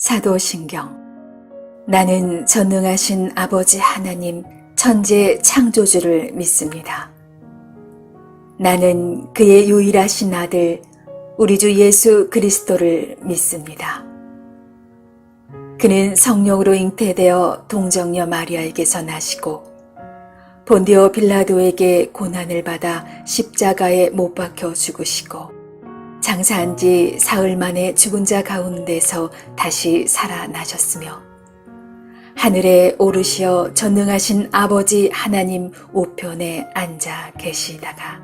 사도신경. 나는 전능하신 아버지 하나님 천지 창조주를 믿습니다. 나는 그의 유일하신 아들 우리 주 예수 그리스도를 믿습니다. 그는 성령으로 잉태되어 동정녀 마리아에게서 나시고 본디오 빌라도에게 고난을 받아 십자가에 못 박혀 죽으시고 장사한 지 사흘 만에 죽은 자 가운데서 다시 살아나셨으며 하늘에 오르시어 전능하신 아버지 하나님 우편에 앉아 계시다가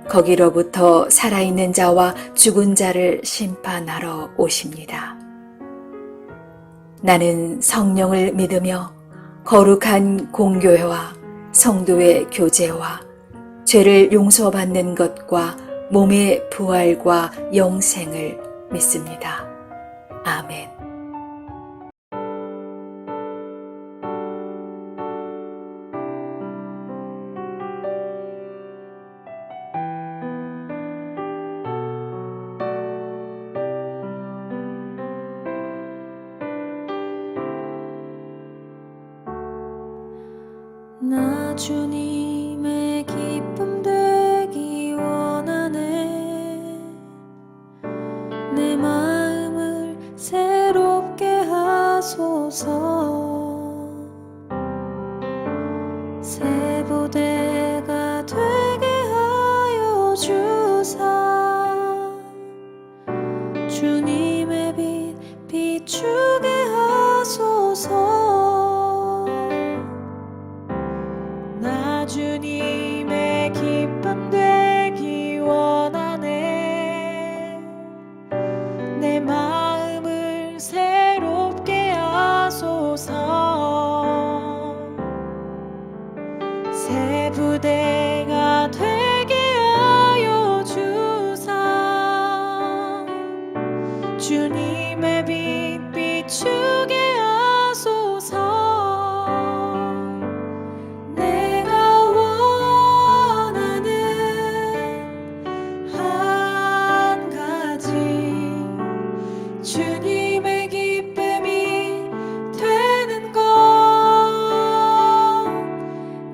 거기로부터 살아있는 자와 죽은 자를 심판하러 오십니다. 나는 성령을 믿으며 거룩한 공교회와 성도의 교제와 죄를 용서받는 것과 몸의 부활과 영생을 믿습니다. 아멘. 나 주님의 기쁨 되기 원하네. 내 마음을 새롭게 하소서. 새 부대가 되게 하여 주사 주님의 빛 비추게 하소서. 나 주님의 기쁨 되기 원하네. 내 마음을 새롭게 하소서. 새 부대가 되게 하여 주사 주님의 빛 비추게 하소서. 주님의 기쁨이 되는 것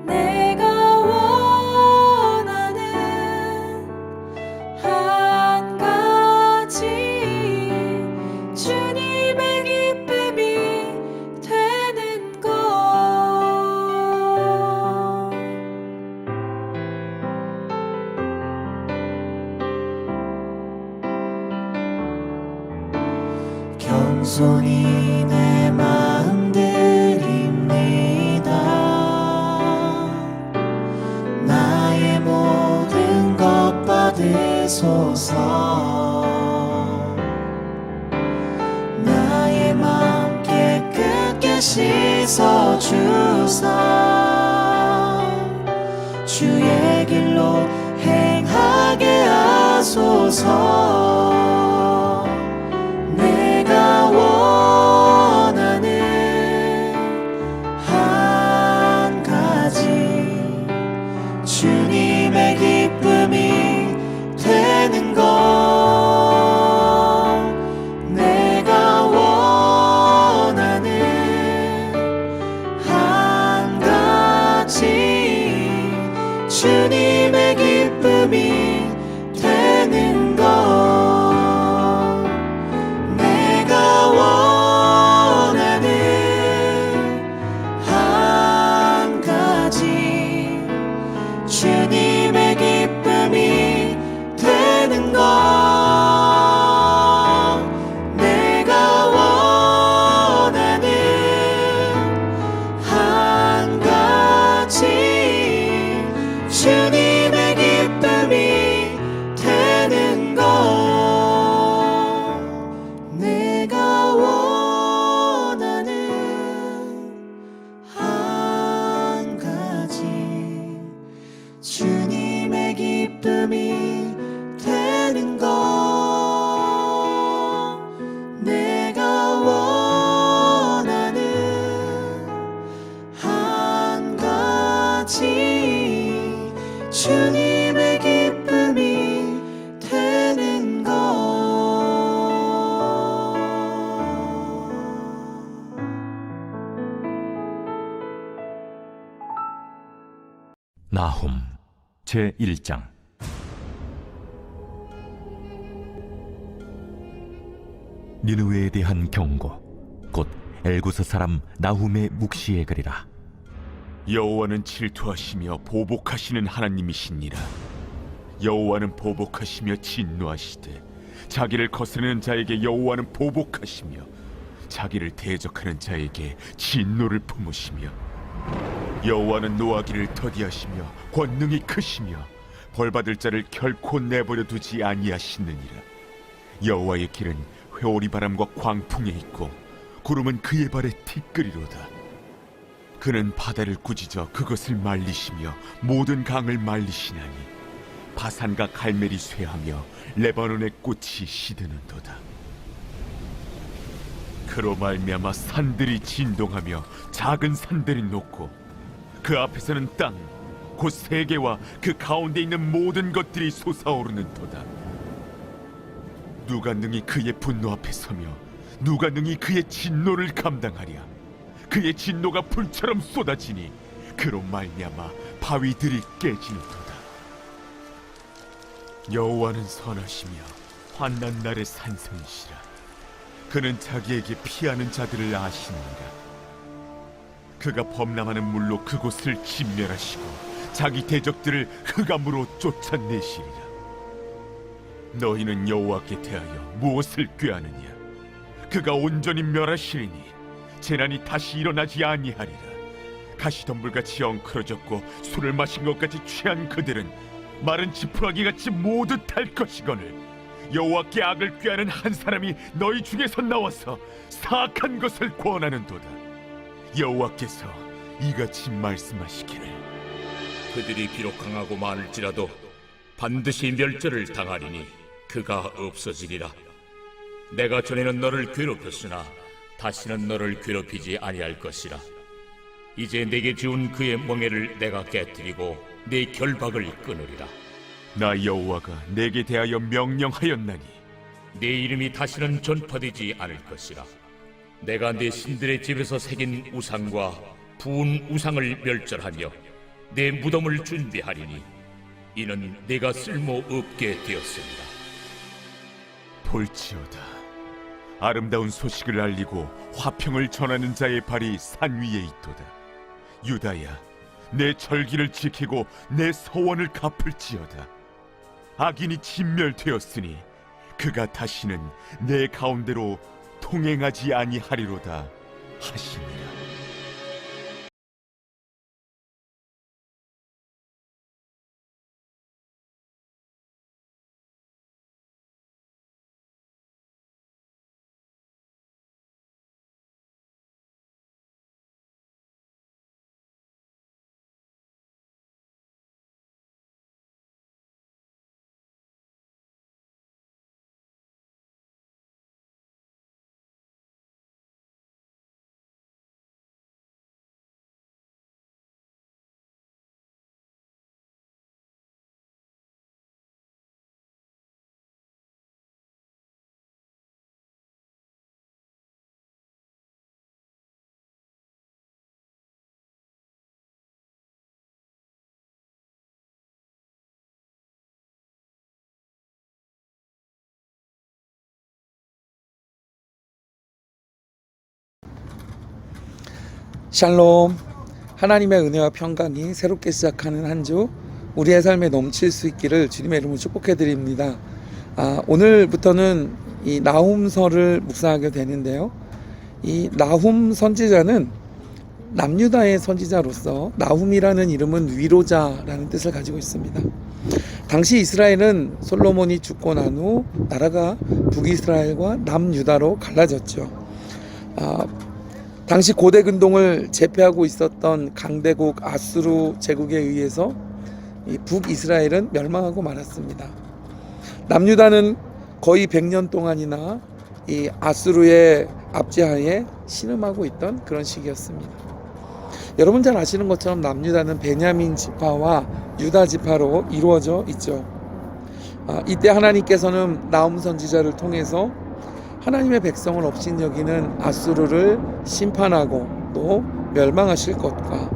내가 원하는 한 가지 주님의 기쁨이 되는 것 겸손히 내 마음 드립니다. 나의 모든 것 받으소서. 나의 마음 깨끗게 씻어주사 주의 길로 행하게 하소서. 주님의 기쁨이 되는 것 내가 원하는 한 가지 주님의 기쁨이 되는 것 나훔 제1장. 니느웨에 대한 경고, 곧 엘구스 사람 나훔의 묵시에 그리라. 여호와는 질투하시며 보복하시는 하나님이시니라. 여호와는 보복하시며 진노하시되 자기를 거스르는 자에게 여호와는 보복하시며 자기를 대적하는 자에게 진노를 품으시며, 여호와는 노하기를 더디하시며 권능이 크시며 벌받을 자를 결코 내버려 두지 아니하시느니라. 여호와의 길은 회오리 바람과 광풍에 있고 구름은 그의 발에 티끌이로다. 그는 바다를 꾸짖어 그것을 말리시며 모든 강을 말리시나니 바산과 갈멜이 쇠하며 레바논의 꽃이 시드는도다. 그로 말미암아 산들이 진동하며 작은 산들이 녹고 그 앞에서는 땅 곧 세계와 그 가운데 있는 모든 것들이 솟아오르는도다. 누가 능히 그의 분노 앞에 서며 누가 능히 그의 진노를 감당하랴. 그의 진노가 불처럼 쏟아지니 그로 말미암아 바위들이 깨지는도다. 여호와는 선하시며 환난 날의 산성이시라. 그는 자기에게 피하는 자들을 아시느니라. 그가 범람하는 물로 그곳을 진멸하시고 자기 대적들을 흑암으로 쫓아내시리라. 너희는 여호와께 대하여 무엇을 꾀하느냐? 그가 온전히 멸하시리니 재난이 다시 일어나지 아니하리라. 가시덤불같이 엉클어졌고 술을 마신 것 같이 취한 그들은 마른 지푸라기같이 모두 탈 것이거늘, 여호와께 악을 꾀하는 한 사람이 너희 중에서 나와서 사악한 것을 권하는도다. 여호와께서 이같이 말씀하시기를, 그들이 비록 강하고 많을지라도 반드시 멸절을 당하리니 그가 없어지리라. 내가 전에는 너를 괴롭혔으나 다시는 너를 괴롭히지 아니할 것이라. 이제 내게 지운 그의 멍에를 내가 깨뜨리고 내 결박을 끊으리라. 나 여호와가 내게 대하여 명령하였나니 내 이름이 다시는 전파되지 않을 것이라. 내가 내 신들의 집에서 새긴 우상과 부은 우상을 멸절하며 내 무덤을 준비하리니 이는 내가 쓸모없게 되었습니다. 볼지어다, 아름다운 소식을 알리고 화평을 전하는 자의 발이 산 위에 있도다. 유다야, 내 절기를 지키고 내 서원을 갚을지어다. 악인이 진멸되었으니 그가 다시는 내 가운데로 통행하지 아니하리로다 하시니라. 샬롬. 하나님의 은혜와 평강이 새롭게 시작하는 한 주 우리의 삶에 넘칠 수 있기를 주님의 이름으로 축복해 드립니다. 오늘부터는 이 나훔서를 묵상하게 되는데요. 이 나훔 선지자는 남유다의 선지자로서 나훔이라는 이름은 위로자라는 뜻을 가지고 있습니다. 당시 이스라엘은 솔로몬이 죽고 난 후 나라가 북이스라엘과 남유다로 갈라졌죠. 당시 고대 근동을 제패하고 있었던 강대국 아수르 제국에 의해서 이 북이스라엘은 멸망하고 말았습니다. 남유다는 거의 100년 동안이나 이 아수르의 압제하에 신음하고 있던 그런 시기였습니다. 여러분 잘 아시는 것처럼 남유다는 베냐민 지파와 유다 지파로 이루어져 있죠. 이때 하나님께서는 나훔 선지자를 통해서 하나님의 백성을 업신여기는 아수르를 심판하고 또 멸망하실 것과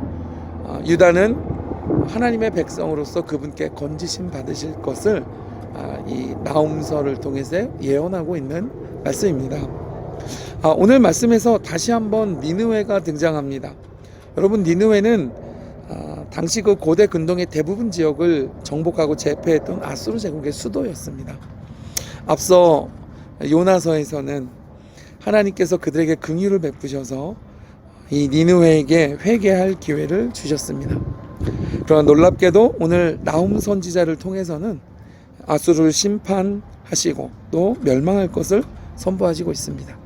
유다는 하나님의 백성으로서 그분께 건지심 받으실 것을 이 나훔서를 통해서 예언하고 있는 말씀입니다. 오늘 말씀에서 다시 한번 니느웨가 등장합니다. 여러분, 니느웨는 당시 그 고대 근동의 대부분 지역을 정복하고 제패했던 아수르 제국의 수도였습니다. 앞서 요나서에서는 하나님께서 그들에게 긍휼을 베푸셔서 이 니느웨에게 회개할 기회를 주셨습니다. 그러나 놀랍게도 오늘 나훔 선지자를 통해서는 아수르를 심판하시고 또 멸망할 것을 선포하시고 있습니다.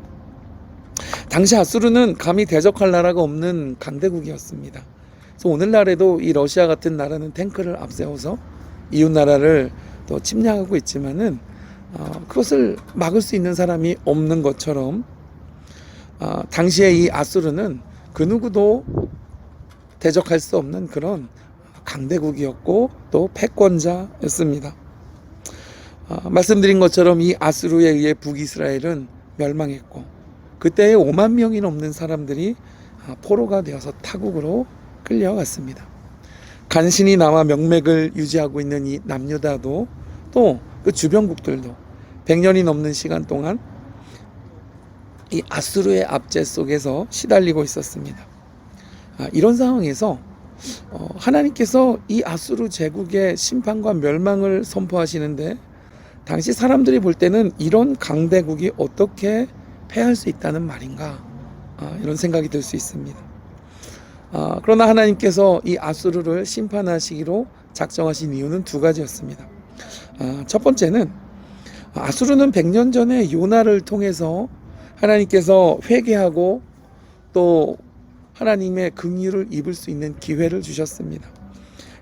당시 아수르는 감히 대적할 나라가 없는 강대국이었습니다. 그래서 오늘날에도 이 러시아 같은 나라는 탱크를 앞세워서 이웃 나라를 또 침략하고 있지만은 그것을 막을 수 있는 사람이 없는 것처럼 당시에 이 아수르는 그 누구도 대적할 수 없는 그런 강대국이었고 또 패권자였습니다. 말씀드린 것처럼 이 아수르에 의해 북이스라엘은 멸망했고 그때에 5만 명이 넘는 사람들이 포로가 되어서 타국으로 끌려갔습니다. 간신히 남아 명맥을 유지하고 있는 이 남유다도 또 그 주변국들도 100년이 넘는 시간 동안 이 아수르의 압제 속에서 시달리고 있었습니다. 이런 상황에서 하나님께서 이 아수르 제국의 심판과 멸망을 선포하시는데 당시 사람들이 볼 때는 이런 강대국이 어떻게 패할 수 있다는 말인가, 이런 생각이 들 수 있습니다. 그러나 하나님께서 이 아수르를 심판하시기로 작정하신 이유는 두 가지였습니다. 첫 번째는 아수르는 100년 전에 요나를 통해서 하나님께서 회개하고 또 하나님의 긍휼을 입을 수 있는 기회를 주셨습니다.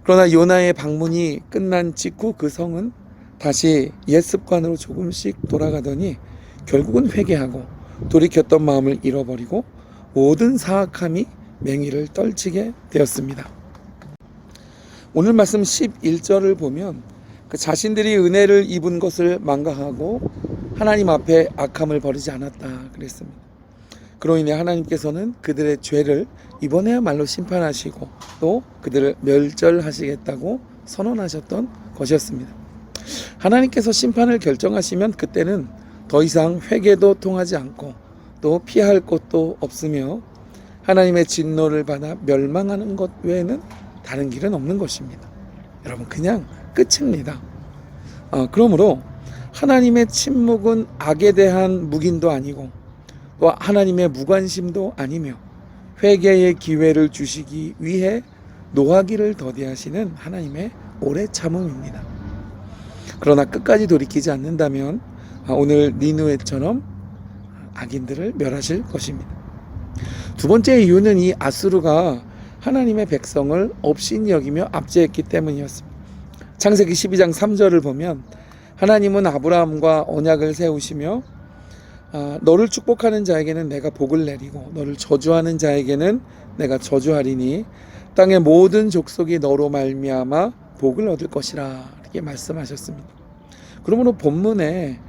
그러나 요나의 방문이 끝난 직후 그 성은 다시 옛 습관으로 조금씩 돌아가더니 결국은 회개하고 돌이켰던 마음을 잃어버리고 모든 사악함이 맹위를 떨치게 되었습니다. 오늘 말씀 11절을 보면 그 자신들이 은혜를 입은 것을 망각하고 하나님 앞에 악함을 버리지 않았다 그랬습니다. 그로 인해 하나님께서는 그들의 죄를 이번에야말로 심판하시고 또 그들을 멸절하시겠다고 선언하셨던 것이었습니다. 하나님께서 심판을 결정하시면 그때는 더 이상 회개도 통하지 않고 또 피할 곳도 없으며 하나님의 진노를 받아 멸망하는 것 외에는 다른 길은 없는 것입니다. 여러분, 그냥 끝입니다. 그러므로 하나님의 침묵은 악에 대한 묵인도 아니고 또 하나님의 무관심도 아니며 회개의 기회를 주시기 위해 노하기를 더디하시는 하나님의 오래 참음입니다. 그러나 끝까지 돌이키지 않는다면 오늘 니느웨처럼 악인들을 멸하실 것입니다. 두 번째 이유는 이 아수르가 하나님의 백성을 업신 여기며 압제했기 때문이었습니다. 창세기 12장 3절을 보면 하나님은 아브라함과 언약을 세우시며 너를 축복하는 자에게는 내가 복을 내리고 너를 저주하는 자에게는 내가 저주하리니 땅의 모든 족속이 너로 말미암아 복을 얻을 것이라, 이렇게 말씀하셨습니다. 그러므로 본문에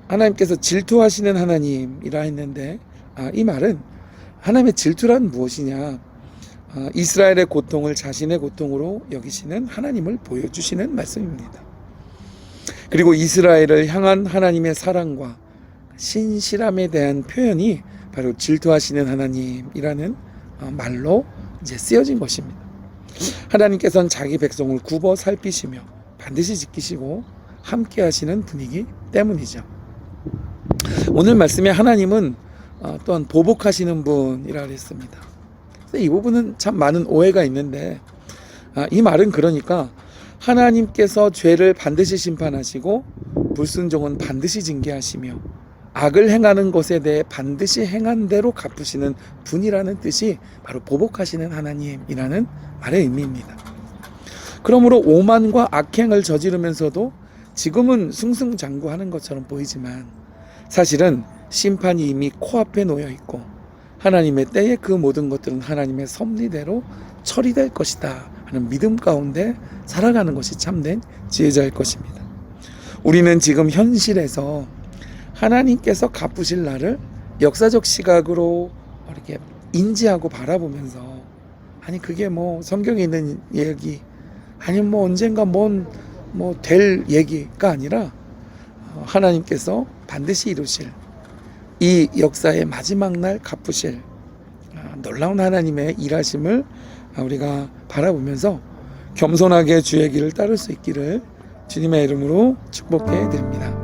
하나님께서 질투하시는 하나님이라 했는데 이 말은 하나님의 질투란 무엇이냐, 이스라엘의 고통을 자신의 고통으로 여기시는 하나님을 보여주시는 말씀입니다. 그리고 이스라엘을 향한 하나님의 사랑과 신실함에 대한 표현이 바로 질투하시는 하나님이라는 말로 이제 쓰여진 것입니다. 하나님께서는 자기 백성을 굽어 살피시며 반드시 지키시고 함께 하시는 분이기 때문이죠. 오늘 말씀에 하나님은 또한 보복하시는 분이라 그랬습니다. 이 부분은 참 많은 오해가 있는데 이 말은 그러니까 하나님께서 죄를 반드시 심판하시고 불순종은 반드시 징계하시며 악을 행하는 것에 대해 반드시 행한 대로 갚으시는 분이라는 뜻이 바로 보복하시는 하나님이라는 말의 의미입니다. 그러므로 오만과 악행을 저지르면서도 지금은 승승장구하는 것처럼 보이지만 사실은 심판이 이미 코앞에 놓여 있고 하나님의 때에 그 모든 것들은 하나님의 섭리대로 처리될 것이다 하는 믿음 가운데 살아가는 것이 참된 지혜자일 것입니다. 우리는 지금 현실에서 하나님께서 갚으실 날을 역사적 시각으로 이렇게 인지하고 바라보면서 아니 그게 뭐 성경에 있는 얘기 아니면 뭐 언젠가 뭐 될 얘기가 아니라 하나님께서 반드시 이루실 이 역사의 마지막 날 갚으실 놀라운 하나님의 일하심을 우리가 바라보면서 겸손하게 주의 길을 따를 수 있기를 주님의 이름으로 축복해 드립니다.